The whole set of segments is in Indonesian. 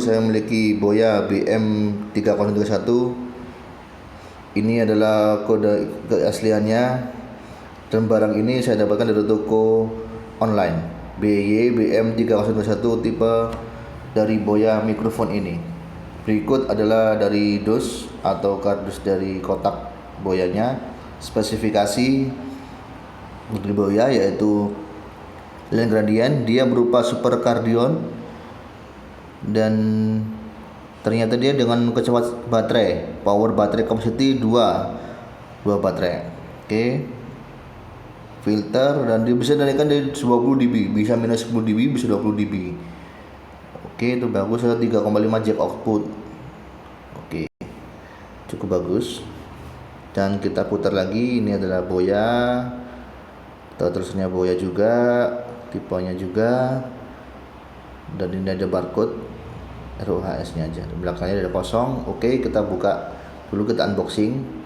saya memiliki Boya BM3031. Ini adalah kode keasliannya, dan barang ini saya dapatkan dari toko online BY BM3021 tipe dari Boya mikrofon ini. Berikut adalah dari dus atau kardus dari kotak Boyanya. Spesifikasi dari Boya yaitu line gradient, dia berupa super cardion, dan ternyata dia dengan kecepatan baterai, power baterai capacity 2 baterai. Oke. Filter, dan dia bisa dinaikkan dari 20 dB, bisa minus 10 dB, bisa 20 dB. Oke, itu bagus. 3,5 jack output. Oke. Cukup bagus. Dan kita putar lagi, ini adalah Boya. Terusnya Boya juga, tipenya juga. Dan ini ada barcode ROHS nya aja, di belakangnya ada kosong. Oke, kita buka dulu, kita unboxing.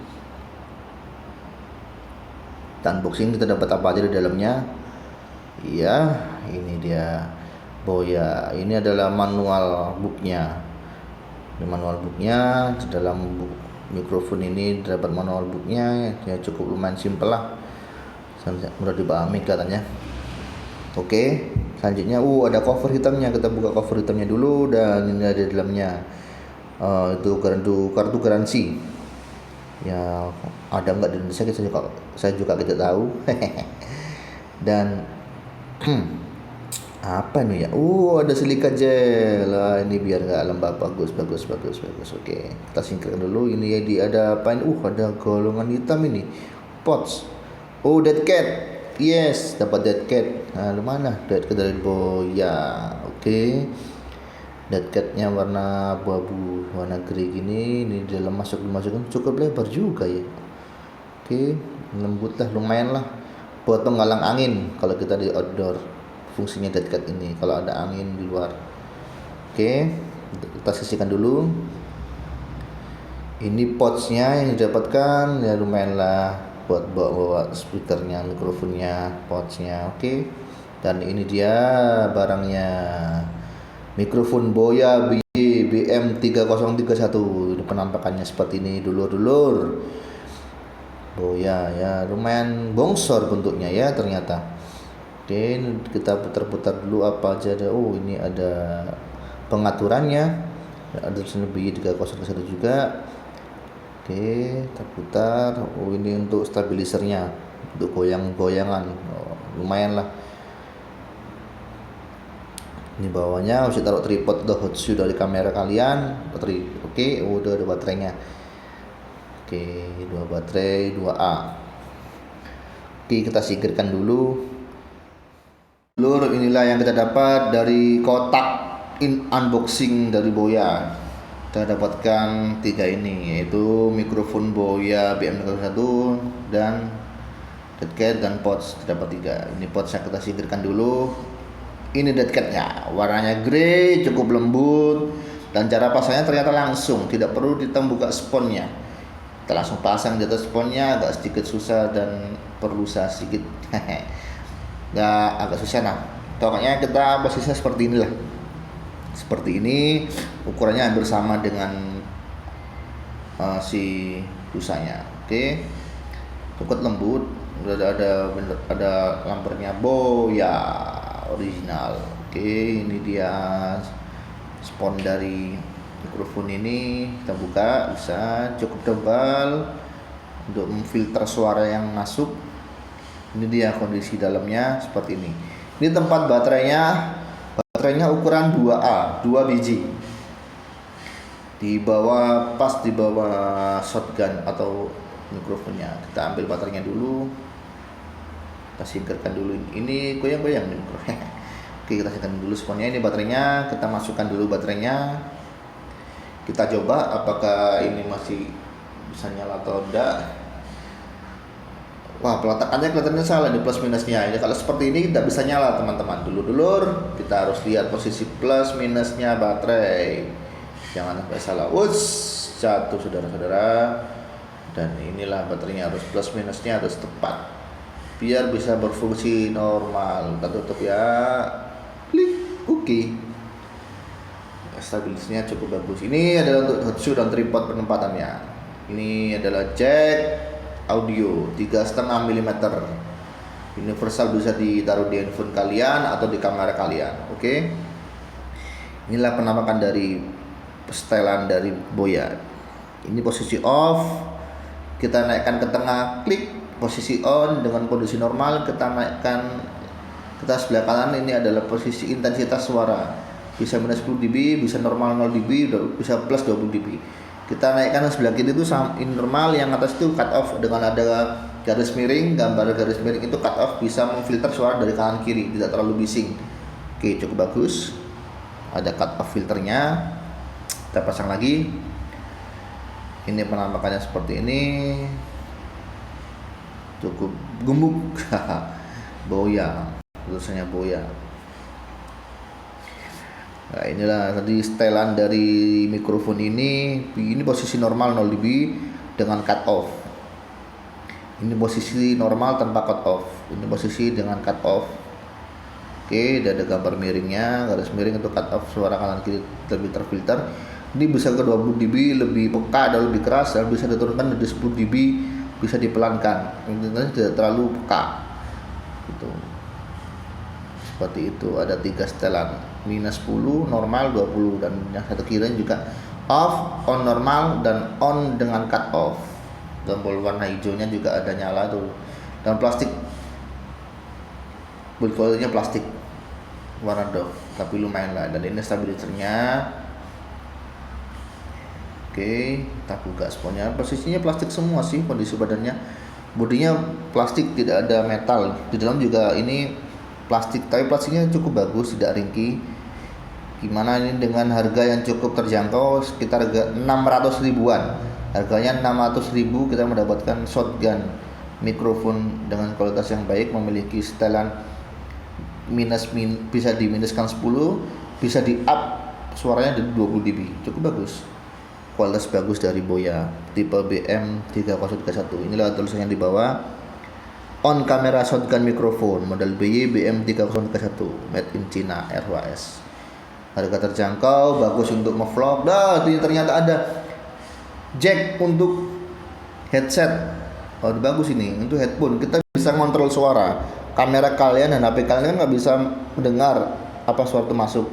Kita dapat apa aja di dalamnya. Iya, ini dia Boya. Ini adalah manual booknya. Di manual booknya, di dalam mikrofon ini dapat manual booknya. Ya cukup lumayan simpel lah, mudah dipahami katanya. Oke, selanjutnya ada cover hitamnya. Kita buka cover hitamnya dulu, dan ini ada di dalamnya itu kartu garansi. Ya ada nggak di Indonesia, saya juga tidak tahu. Dan apa nih ya? Ada silika gel lah, ini biar nggak lembab. Bagus. Oke, kita singkirkan dulu. Ini ada apa ini? Ada golongan hitam ini, pots. Dead cat. Yes, dapat dead cat. Nah, mana dead cat dari Boya? Oke. Dead catnya warna abu-abu, warna grey gini. Ini di dalam dimasukin cukup lebar juga ya. Oke, lembut lah, lumayan lah buat penghalang angin kalau kita di outdoor. Fungsinya dead cat ini kalau ada angin di luar. Oke, kita sisihkan dulu. Ini potsnya yang didapatkan, ya lumayan lah buat bawa speakernya, mikrofonnya, potsnya. Oke. Dan ini dia barangnya, mikrofon Boya BM3031. Ini penampakannya seperti ini, dulur-dulur. Boya ya lumayan bongsor bentuknya ya ternyata. Oke, kita putar-putar dulu apa aja ada. Ini ada pengaturannya. Ada sini BY3031 juga. Oke, kita putar. Ini untuk stabilisernya, untuk goyang-goyangan. Lumayan lah. Ini bawahnya bisa taruh tripod atau hot shoe dari kamera kalian. Oke, udah ada baterainya. Oke, 2 baterai 2A. Oke, kita singkirkan dulu. Lur, inilah yang kita dapat dari kotak unboxing dari Boya. Kita dapatkan 3 ini, yaitu mikrofon Boya BM3031 dan dead cat dan pots. Terdapat 3. Ini potsnya kita singkirkan dulu. Ini dead catnya, warnanya grey, cukup lembut, dan cara pasangnya ternyata langsung, tidak perlu kita buka sponnya. Kita langsung pasang di atas sponnya. Agak sedikit susah dan perlu usaha sedikit. Agak susah. Nah, pokoknya kita posisinya seperti inilah. Seperti ini, ukurannya hampir sama dengan si busanya. Oke, cukup lembut. Udah ada lampernya Boya original. Oke, ini dia spon dari mikrofon ini. Kita buka, bisa cukup tebal untuk memfilter suara yang masuk. Ini dia kondisi dalamnya seperti ini. Ini tempat baterainya ukuran 2A, 2 biji. Pas di bawah shotgun atau mikrofonnya. Kita ambil baterainya dulu. Kita singkirkan dulu. Ini goyang-goyang nih mikrofonnya. Oke, kita singkirkan dulu sponnya. Ini baterainya, kita masukkan dulu baterainya. Kita coba apakah ini masih bisa nyala atau enggak. Wah, peletakannya kelihatannya salah di plus minusnya. Ini kalau seperti ini tidak bisa nyala teman-teman. Dulur-dulur, kita harus lihat posisi plus minusnya baterai. Jangan sampai salah. Jatuh saudara-saudara. Dan inilah baterainya, harus plus minusnya harus tepat biar bisa berfungsi normal. Kita tutup ya. Klik. Oke. stabilitasnya cukup bagus. Ini adalah untuk hot shoe dan tripod penempatannya. Ini adalah jack audio 3,5 mm. Universal, bisa ditaruh di handphone kalian atau di kamera kalian. Oke. Inilah penampakan dari setelan dari Boya. Ini posisi off, kita naikkan ke tengah, klik posisi on. Dengan kondisi normal kita naikkan, kita sebelah kanan ini adalah posisi intensitas suara, bisa minus 10 dB, bisa normal 0 dB, bisa plus 20 dB. Kita naikkan sebelah kiri itu in normal, yang atas itu cut off dengan ada garis miring, gambar garis miring itu cut off, bisa memfilter suara dari kanan kiri, tidak terlalu bising. Oke, cukup bagus. Ada cut off filternya. Kita pasang lagi. Ini penampakannya seperti ini, cukup gemuk. Boya, tulisannya Boya. Nah, inilah tadi setelan dari mikrofon ini. Ini posisi normal 0 dB dengan cut off. Ini posisi normal tanpa cut off. Ini posisi dengan cut off. Oke, ada gambar miringnya, garis miring untuk cut off suara kanan kiri lebih terfilter. Ini bisa ke 20 dB, lebih peka dan lebih keras, dan bisa diturunkan dari 10 dB, bisa dipelankan. Ini tidak terlalu peka. Gitu. Seperti itu, ada 3 setelan, minus 10, normal 20, dan yang satu kiri juga off, on normal, dan on dengan cut off. Tombol warna hijaunya juga ada nyala tuh. Dan plastik, bullcoilnya plastik warna doff, tapi lumayan lah. Dan ini stabilizernya. Oke, kita buka sponnya. Posisinya plastik semua sih, kondisi badannya. Bodinya plastik, tidak ada metal. Di dalam juga ini plastik, tapi plastiknya cukup bagus, tidak ringkih. Gimana ini dengan harga yang cukup terjangkau, sekitar 600 ribuan. Harganya 600 ribu, kita mendapatkan shotgun mikrofon dengan kualitas yang baik, memiliki setelan bisa diminuskan 10, bisa di up suaranya dari 20 dB. Cukup bagus. Kualitas bagus dari Boya, tipe BM3031. Inilah tulisannya di bawah. On kamera shotgun mikrofon model BY BM3031, made in China, RWS. Harga terjangkau, bagus untuk ngevlog. Ini ternyata ada jack untuk headset. Oh, bagus ini untuk headphone. Kita bisa ngontrol suara. Kamera kalian dan HP kalian kan nggak bisa mendengar apa suara itu masuk.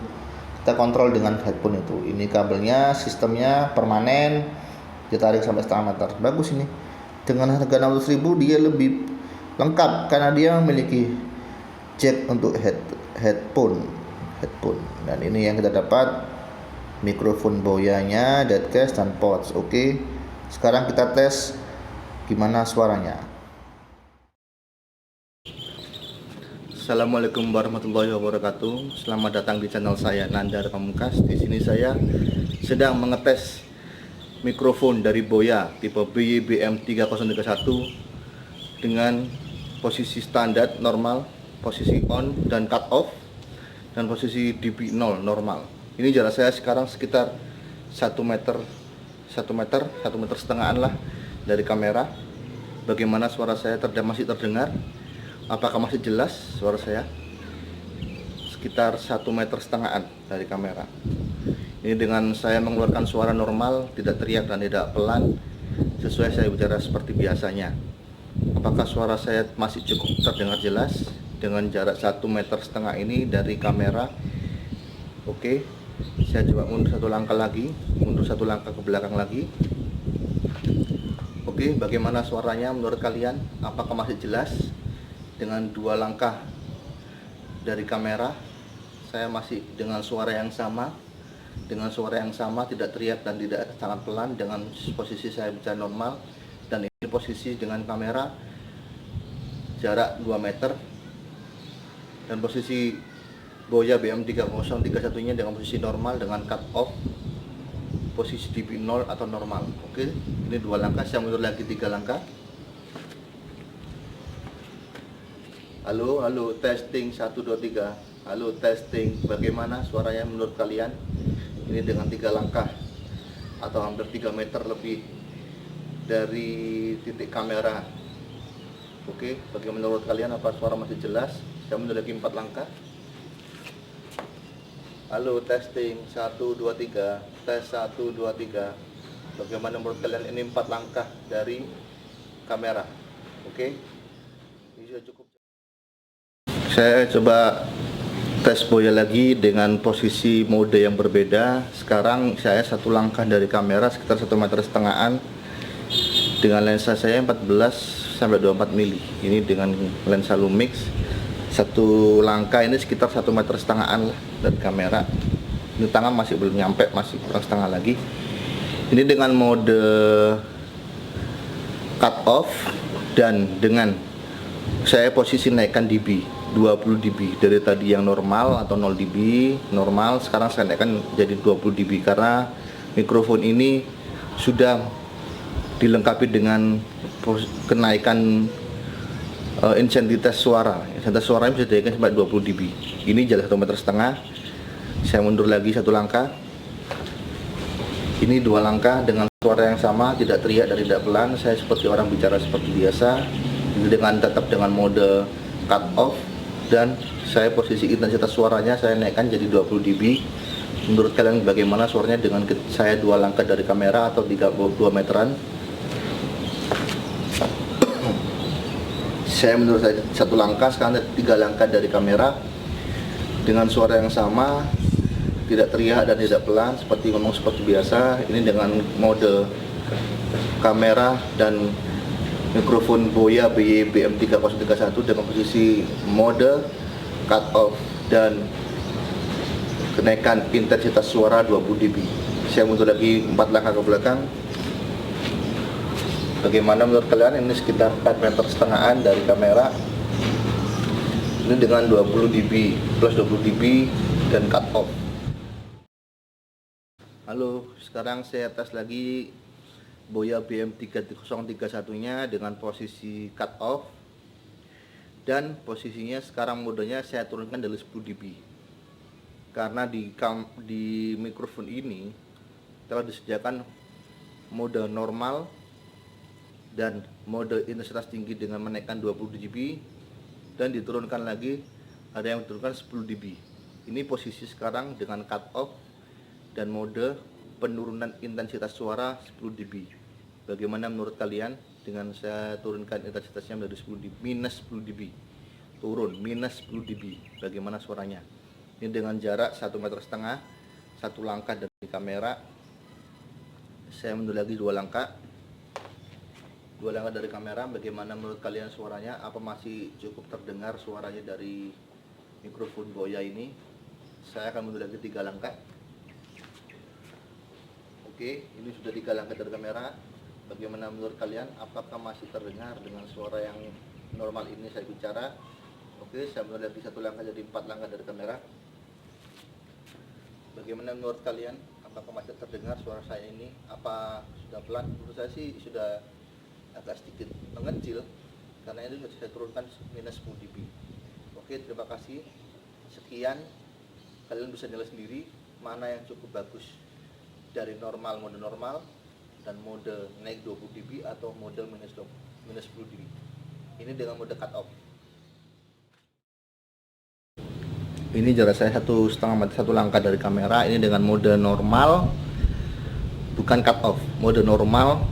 Kita kontrol dengan headphone itu. Ini kabelnya, sistemnya permanen, ditarik sampai setengah meter. Bagus ini. Dengan harga 600 ribu dia lebih lengkap karena dia memiliki jack untuk headphone. Dan ini yang kita dapat, mikrofon Boyanya, deadcast dan pods. Oke. Sekarang kita tes gimana suaranya. Assalamualaikum warahmatullahi wabarakatuh. Selamat datang di channel saya, Nandar Pamungkas. Di sini saya sedang mengetes mikrofon dari Boya tipe BY BM3031 dengan posisi standar normal, posisi on dan cut off, dan posisi dB 0 normal. Ini jarak saya sekarang sekitar 1 meter setengahan lah dari kamera. Bagaimana suara saya masih terdengar? Apakah masih jelas suara saya? Sekitar 1,5 meter dari kamera. Ini dengan saya mengeluarkan suara normal, tidak teriak dan tidak pelan, sesuai saya bicara seperti biasanya. Apakah suara saya masih cukup terdengar jelas dengan jarak 1,5 meter ini dari kamera? Oke, saya coba mundur satu langkah ke belakang lagi. Oke, bagaimana suaranya menurut kalian? Apakah masih jelas? Dengan 2 langkah dari kamera, saya masih dengan suara yang sama, tidak teriak dan tidak sangat pelan, dengan posisi saya bicara normal. Dan ini posisi dengan kamera jarak 2 meter, dan posisi Boya BM3031 nya dengan posisi normal dengan cut off, posisi dB 0 atau normal. Oke, ini 2 langkah, saya mundur lagi 3 langkah. Halo, testing 1 2 3. Halo, testing. Bagaimana suaranya menurut kalian? Ini dengan 3 langkah atau hampir 3 meter lebih dari titik kamera. Oke, bagaimana menurut kalian? Apa suara masih jelas? Saya mundur lagi 4 langkah. Halo, testing 1 2 3. Tes 1 2 3. Bagaimana menurut kalian ini 4 langkah dari kamera? Oke. Ini sudah cukup. Saya coba tes Boya lagi dengan posisi mode yang berbeda. Sekarang saya 1 langkah dari kamera sekitar 1,5 meter dengan lensa saya 14 sampai 24 mili. Ini dengan lensa Lumix. 1 langkah ini sekitar 1,5 meter lah dari kamera. Ini tangan masih belum nyampe, masih kurang setengah lagi. Ini dengan mode cut off dan dengan saya posisi naikkan dB 20 dB dari tadi yang normal atau 0 dB normal, sekarang saya naikkan jadi 20 dB karena mikrofon ini sudah dilengkapi dengan kenaikan intensitas suara. Intensitas suaranya bisa dinaikkan sampai 20 dB. Ini jalan 1,5 meter. Saya mundur lagi 1 langkah. Ini 2 langkah dengan suara yang sama, tidak teriak dan tidak pelan. Saya seperti orang bicara seperti biasa. Ini dengan tetap dengan mode cut off dan saya posisi intensitas suaranya saya naikkan jadi 20 dB. Menurut kalian bagaimana suaranya dengan saya 2 langkah dari kamera atau 2 meteran? Saya menurut saya 1 langkah, sekarang 3 langkah dari kamera dengan suara yang sama, tidak teriak dan tidak pelan, seperti ngomong seperti biasa. Ini dengan mode kamera dan mikrofon Boya BM3031 dengan posisi mode cut off dan kenaikan intensitas suara 20 dB. Saya mundur lagi 4 langkah ke belakang. Bagaimana menurut kalian? Ini sekitar 4,5 meter dari kamera. Ini dengan 20 dB plus 20 dB dan cut off. Halo, sekarang saya tes lagi Boya BM3031-nya dengan posisi cut off dan posisinya sekarang modenya saya turunkan dari 10 dB karena di mikrofon ini telah disediakan mode normal dan mode intensitas tinggi dengan menaikkan 20 dB dan diturunkan lagi, ada yang diturunkan 10 dB. Ini posisi sekarang dengan cut off dan mode penurunan intensitas suara 10 dB. Bagaimana menurut kalian dengan saya turunkan intensitasnya dari 10 dB minus 10 dB, turun minus 10 dB, bagaimana suaranya? Ini dengan jarak 1,5 meter, 1 langkah dari kamera. Saya mundur lagi 2 langkah dari kamera. Bagaimana menurut kalian suaranya? Apa masih cukup terdengar suaranya dari mikrofon Boya ini? Saya akan mundur lagi 3 langkah. Oke, ini sudah 3 langkah dari kamera. Bagaimana menurut kalian? Apakah masih terdengar dengan suara yang normal ini saya bicara? Oke, saya mundur lagi 1 langkah jadi 4 langkah dari kamera. Bagaimana menurut kalian? Apakah masih terdengar suara saya ini? Apa sudah pelan? Menurut saya sih sudah agak sedikit mengecil karena ini sudah saya turunkan minus 10 dB. Oke, terima kasih. Sekian, kalian bisa nilai sendiri mana yang cukup bagus dari mode normal dan mode naik 20 dB atau mode minus 10 dB. Ini dengan mode cut off. Ini jarak saya 1,5 meter, 1 langkah dari kamera. Ini dengan mode normal, bukan cut off, mode normal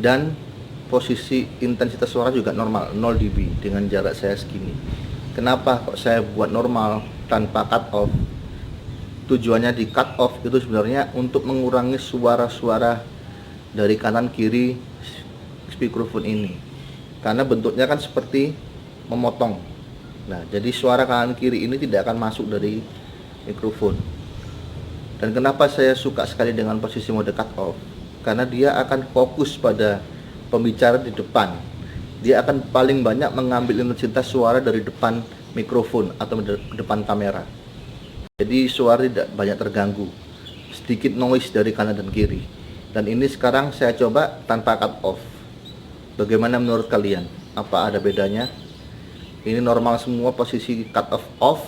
dan posisi intensitas suara juga normal 0 dB dengan jarak saya segini. Kenapa kok saya buat normal tanpa cut off? Tujuannya di cut off itu sebenarnya untuk mengurangi suara-suara dari kanan kiri mikrofon ini, karena bentuknya kan seperti memotong. Nah, jadi suara kanan kiri ini tidak akan masuk dari mikrofon. Dan kenapa saya suka sekali dengan posisi mode cut off? Karena dia akan fokus pada pembicara di depan. Dia akan paling banyak mengambil intensitas suara dari depan mikrofon atau depan kamera. Jadi suara tidak banyak terganggu. Sedikit noise dari kanan dan kiri. Dan ini sekarang saya coba tanpa cut off. Bagaimana menurut kalian? Apa ada bedanya? Ini normal semua, posisi cut off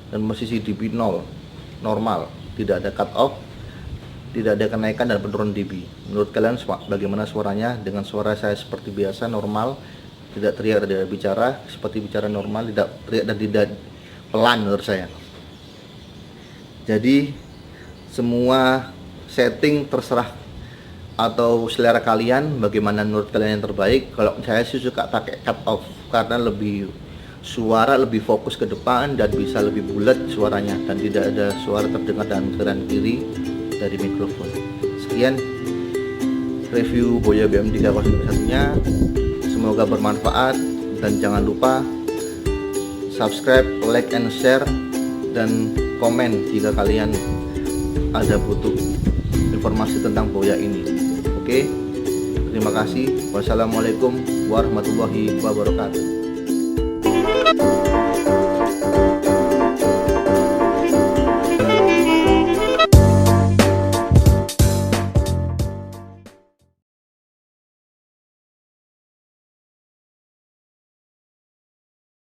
dan posisi dB 0 normal, tidak ada cut off, tidak ada kenaikan dan penurunan dB. Menurut kalian bagaimana suaranya? Dengan suara saya seperti biasa, normal, tidak teriak dan tidak bicara, seperti bicara normal, tidak teriak dan tidak pelan menurut saya. Jadi semua setting terserah atau selera kalian, bagaimana menurut kalian yang terbaik. Kalau saya sih suka pakai cut off karena suara lebih fokus ke depan dan bisa lebih bulat suaranya, dan tidak ada suara terdengar dan kanan kiri dari mikrofon. Sekian review Boya BM301-nya, semoga bermanfaat, dan jangan lupa subscribe, like, and share, dan komen jika kalian ada butuh informasi tentang Boya ini. Oke, terima kasih. Wassalamualaikum warahmatullahi wabarakatuh.